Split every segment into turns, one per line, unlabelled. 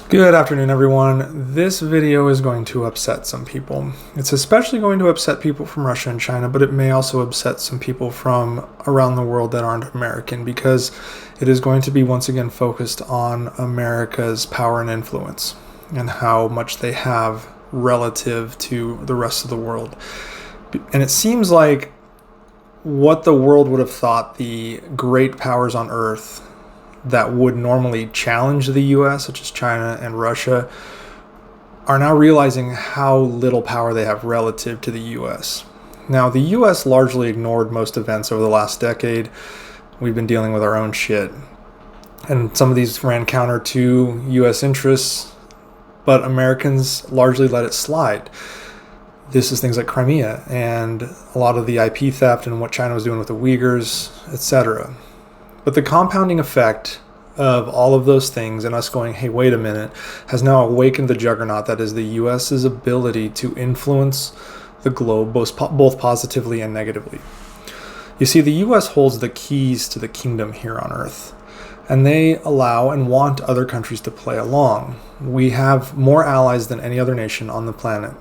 Good afternoon, everyone. This video is going to upset some people. It's especially going to upset people from Russia and China, but it may also upset some people from around the world that aren't American, because it is going to be once again focused on America's power and influence and how much they have relative to the rest of the world. And it seems like what the world would have thought the great powers on earth that would normally challenge the US, such as China and Russia, are now realizing how little power they have relative to the US. Now, the US largely ignored most events over the last decade. We've been dealing with our own shit. And some of these ran counter to US interests, but Americans largely let it slide. This is things like Crimea and a lot of the IP theft and what China was doing with the Uyghurs, etc. But the compounding effect of all of those things and us going, hey, wait a minute, has now awakened the juggernaut that is the US's ability to influence the globe both positively and negatively. You see, the US holds the keys to the kingdom here on Earth, and they allow and want other countries to play along. We have more allies than any other nation on the planet.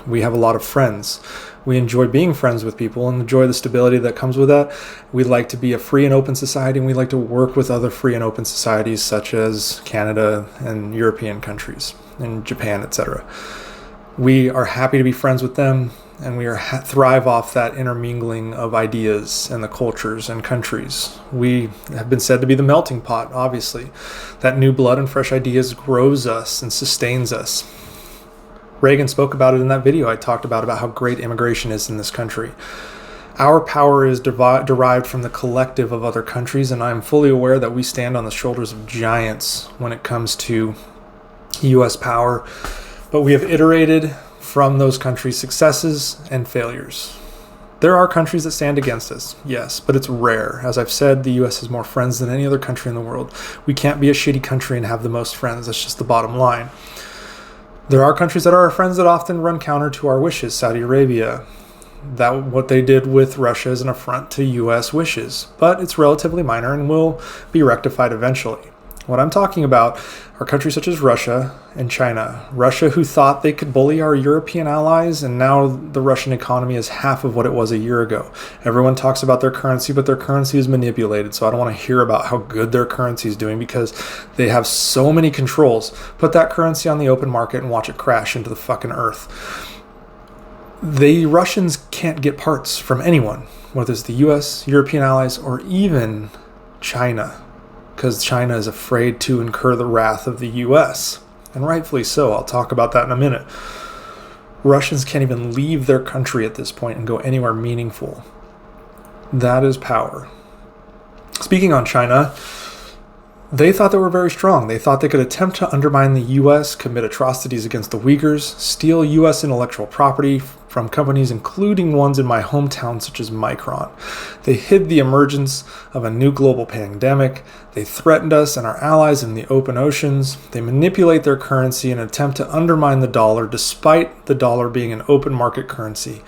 We have a lot of friends. We enjoy being friends with people and enjoy the stability that comes with that. We like to be a free and open society, and we like to work with other free and open societies such as Canada and European countries and Japan, etc. We are happy to be friends with them, and we thrive off that intermingling of ideas and the cultures and countries. We have been said to be the melting pot, obviously. That new blood and fresh ideas grows us and sustains us. Reagan spoke about it in that video I talked about how great immigration is in this country. Our power is derived from the collective of other countries, and I'm fully aware that we stand on the shoulders of giants when it comes to U.S. power, but we have iterated from those countries' successes and failures. There are countries that stand against us, yes, but it's rare. As I've said, the U.S. has more friends than any other country in the world. We can't be a shitty country and have the most friends. That's just the bottom line. There are countries that are our friends that often run counter to our wishes. Saudi Arabia, what they did with Russia is an affront to U.S. wishes, but it's relatively minor and will be rectified eventually. What I'm talking about are countries such as Russia and China. Russia, who thought they could bully our European allies, and now the Russian economy is half of what it was a year ago. Everyone talks about their currency, but their currency is manipulated, so I don't want to hear about how good their currency is doing because they have so many controls. Put that currency on the open market and watch it crash into the fucking earth. The Russians can't get parts from anyone, whether it's the US, European allies, or even China, because China is afraid to incur the wrath of the US, and rightfully so. I'll talk about that in a minute. Russians can't even leave their country at this point and go anywhere meaningful. That is power. Speaking on China, they thought they were very strong. They thought they could attempt to undermine the US, commit atrocities against the Uyghurs, steal US intellectual property from companies, including ones in my hometown, such as Micron. They hid the emergence of a new global pandemic. They threatened us and our allies in the open oceans. They manipulate their currency in an attempt to undermine the dollar, despite the dollar being an open market currency.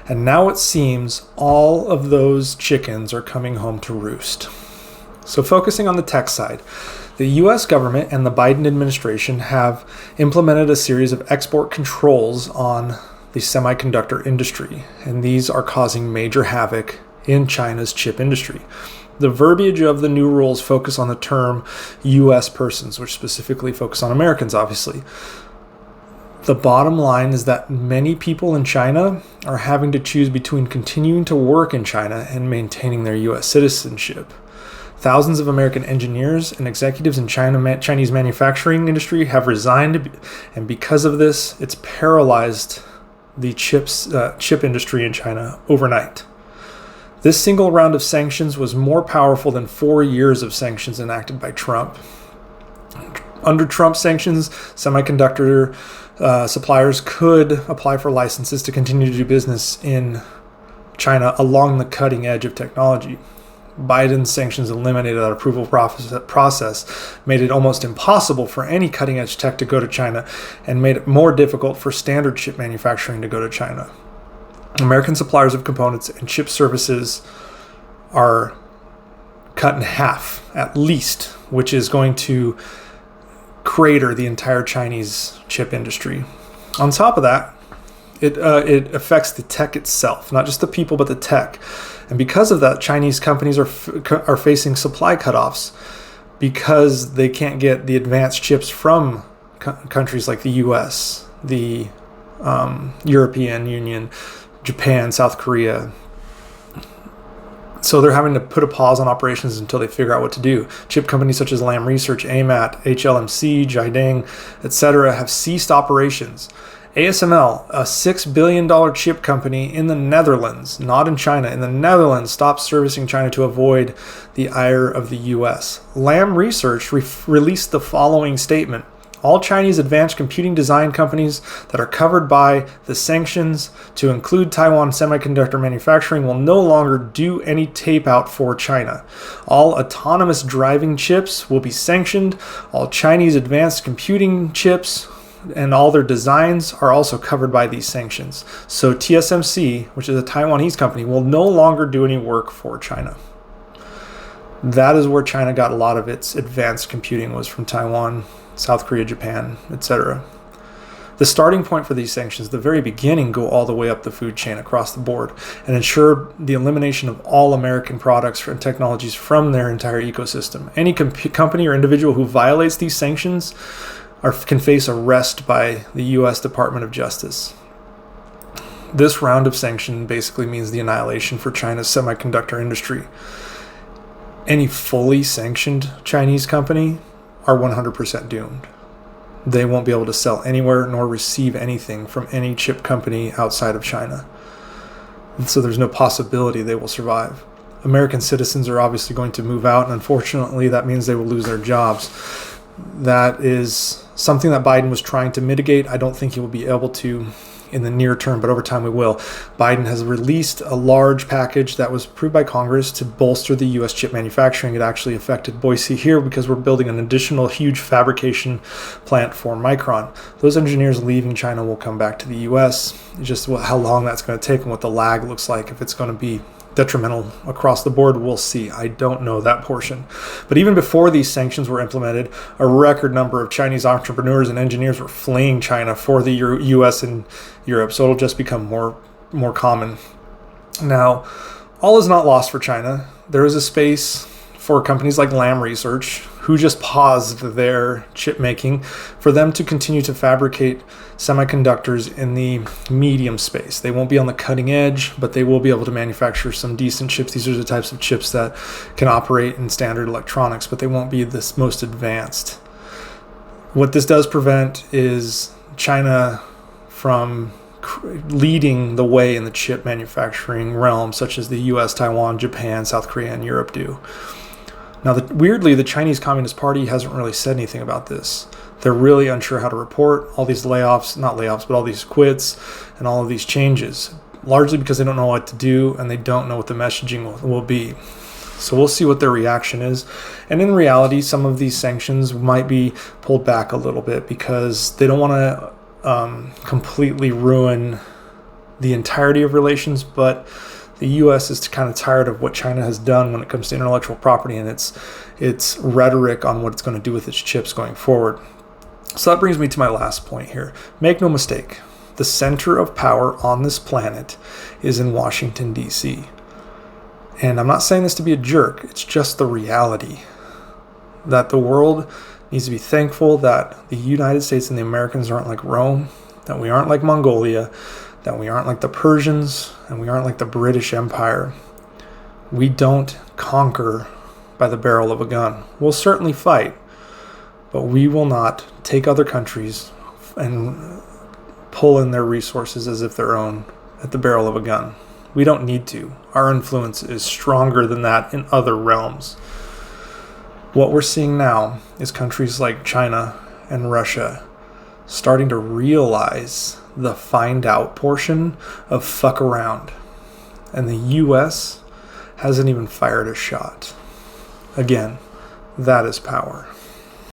And now it seems all of those chickens are coming home to roost. So focusing on the tech side, the US government and the Biden administration have implemented a series of export controls on the semiconductor industry, and these are causing major havoc in China's chip industry. The verbiage of the new rules focus on the term US persons, which specifically focus on Americans, obviously. The bottom line is that many people in China are having to choose between continuing to work in China and maintaining their US citizenship. Thousands of American engineers and executives in Chinese manufacturing industry have resigned, and because of this, it's paralyzed the chip industry in China overnight. This single round of sanctions was more powerful than 4 years of sanctions enacted by Trump. Under Trump sanctions, semiconductor suppliers could apply for licenses to continue to do business in China along the cutting edge of technology. Biden's sanctions eliminated that approval process, made it almost impossible for any cutting-edge tech to go to China, and made it more difficult for standard chip manufacturing to go to China. American suppliers of components and chip services are cut in half, at least, which is going to crater the entire Chinese chip industry. On top of that, it affects the tech itself, not just the people, but the tech. And because of that, Chinese companies are facing supply cutoffs because they can't get the advanced chips from countries like the US, the European Union, Japan, South Korea. So they're having to put a pause on operations until they figure out what to do. Chip companies such as Lam Research, AMAT, HLMC, Jiading, etc. have ceased operations. ASML, a $6 billion chip company in the Netherlands, not in China, in the Netherlands, stopped servicing China to avoid the ire of the US. Lam Research released the following statement. All Chinese advanced computing design companies that are covered by the sanctions, to include Taiwan semiconductor manufacturing, will no longer do any tape out for China. All autonomous driving chips will be sanctioned. All Chinese advanced computing chips and all their designs are also covered by these sanctions. So TSMC, which is a Taiwanese company, will no longer do any work for China. That is where China got a lot of its advanced computing, was from Taiwan, South Korea, Japan, etc. The starting point for these sanctions, the very beginning, go all the way up the food chain across the board and ensure the elimination of all American products and technologies from their entire ecosystem. Any company or individual who violates these sanctions can face arrest by the U.S. Department of Justice. This round of sanction basically means the annihilation for China's semiconductor industry. Any fully sanctioned Chinese company are 100% doomed. They won't be able to sell anywhere nor receive anything from any chip company outside of China. And so there's no possibility they will survive. American citizens are obviously going to move out, and unfortunately that means they will lose their jobs. That is something that Biden was trying to mitigate. I don't think he will be able to in the near term, but over time we will. Biden has released a large package that was approved by Congress to bolster the U.S. chip manufacturing. It actually affected Boise here because we're building an additional huge fabrication plant for Micron. Those engineers leaving China will come back to the U.S. It's just how long that's going to take and what the lag looks like. If it's going to be detrimental across the board, we'll see. I don't know that portion. But even before these sanctions were implemented, a record number of Chinese entrepreneurs and engineers were fleeing China for the US and Europe, so it'll just become more common. Now, all is not lost for China. There is a space for companies like Lam Research, who just paused their chip making, for them to continue to fabricate semiconductors in the medium space. They won't be on the cutting edge, but they will be able to manufacture some decent chips. These are the types of chips that can operate in standard electronics, but they won't be this most advanced. What this does prevent is China from leading the way in the chip manufacturing realm, such as the US, Taiwan, Japan, South Korea, and Europe do. Now, weirdly, the Chinese Communist Party hasn't really said anything about this. They're really unsure how to report all these layoffs, not layoffs, but all these quits and all of these changes, largely because they don't know what to do and they don't know what the messaging will be. So we'll see what their reaction is. And in reality, some of these sanctions might be pulled back a little bit because they don't want to completely ruin the entirety of relations, but the U.S. is kind of tired of what China has done when it comes to intellectual property and its rhetoric on what it's going to do with its chips going forward. So that brings me to my last point here. Make no mistake, the center of power on this planet is in Washington, D.C. And I'm not saying this to be a jerk. It's just the reality that the world needs to be thankful that the United States and the Americans aren't like Rome, that we aren't like Mongolia, that we aren't like the Persians, and we aren't like the British Empire. We don't conquer by the barrel of a gun. We'll certainly fight, but we will not take other countries and pull in their resources as if they're own at the barrel of a gun. We don't need to. Our influence is stronger than that in other realms. What we're seeing now is countries like China and Russia starting to realize the find out portion of fuck around. And the US hasn't even fired a shot. Again, that is power.